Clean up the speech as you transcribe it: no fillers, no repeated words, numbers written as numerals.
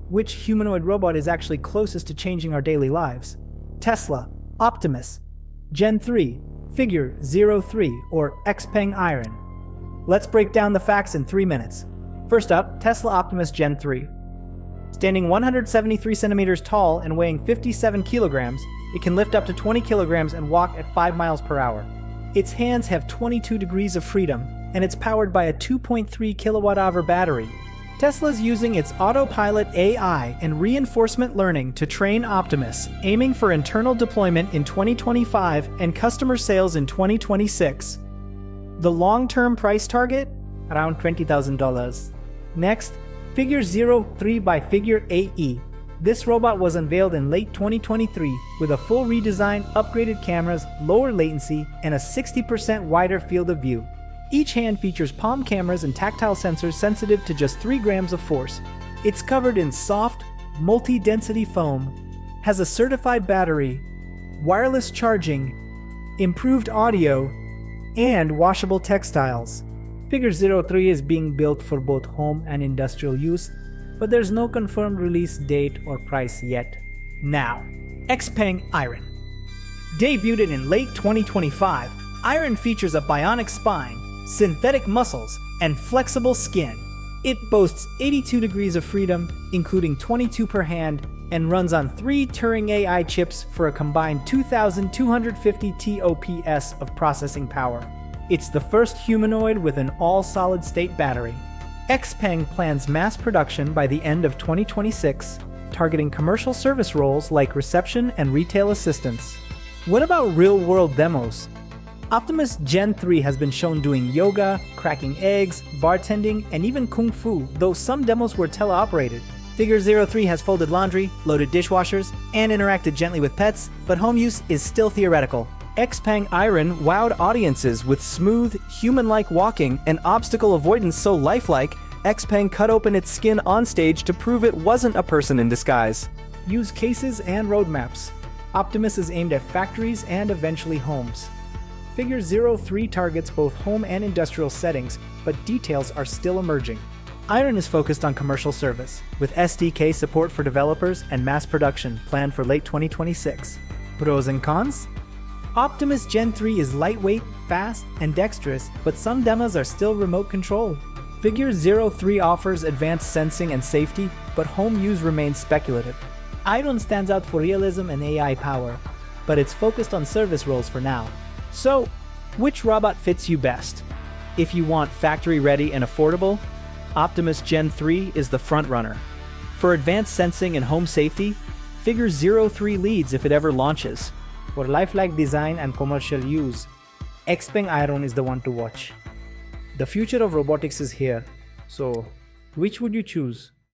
which humanoid robot is actually closest to changing our daily lives? Tesla, Optimus, Gen 3, Figure 03, or Xpeng Iron? Let's break down the facts in 3 minutes. First up, Tesla Optimus Gen 3. Standing 173 centimeters tall and weighing 57 kilograms, it can lift up to 20 kilograms and walk at 5 miles per hour. Its hands have 22 degrees of freedom, and it's powered by a 2.3 kilowatt-hour battery. Tesla's using its autopilot AI and reinforcement learning to train Optimus, aiming for internal deployment in 2025 and customer sales in 2026. The long-term price target? Around $20,000. Next, Figure 03 by Figure AE. This robot was unveiled in late 2023 with a full redesign, upgraded cameras, lower latency, and a 60% wider field of view. Each hand features palm cameras and tactile sensors sensitive to just 3 grams of force. It's covered in soft, multi-density foam, has a certified battery, wireless charging, improved audio, and washable textiles. Figure 03 is being built for both home and industrial use, but there's no confirmed release date or price yet. Now, Xpeng Iron. Debuted in late 2025, Iron features a bionic spine, synthetic muscles, and flexible skin. It boasts 82 degrees of freedom, including 22 per hand, and runs on 3 Turing AI chips for a combined 2,250 TOPS of processing power. It's the first humanoid with an all-solid-state battery. Xpeng plans mass production by the end of 2026, targeting commercial service roles like reception and retail assistance. What about real-world demos? Optimus Gen 3 has been shown doing yoga, cracking eggs, bartending, and even kung fu, though some demos were teleoperated. Figure 03 has folded laundry, loaded dishwashers, and interacted gently with pets, but home use is still theoretical. Xpeng Iron wowed audiences with smooth, human-like walking and obstacle avoidance so lifelike, Xpeng cut open its skin on stage to prove it wasn't a person in disguise. Use cases and roadmaps. Optimus is aimed at factories and eventually homes. Figure 03 targets both home and industrial settings, but details are still emerging. Iron is focused on commercial service, with SDK support for developers and mass production planned for late 2026. Pros and cons? Optimus Gen 3 is lightweight, fast, and dexterous, but some demos are still remote control. Figure 03 offers advanced sensing and safety, but home use remains speculative. Iron stands out for realism and AI power, but it's focused on service roles for now. So, which robot fits you best? If you want factory-ready and affordable, Optimus Gen 3 is the frontrunner. For advanced sensing and home safety, Figure 03 leads if it ever launches. For lifelike design and commercial use, Xpeng Iron is the one to watch. The future of robotics is here, so which would you choose?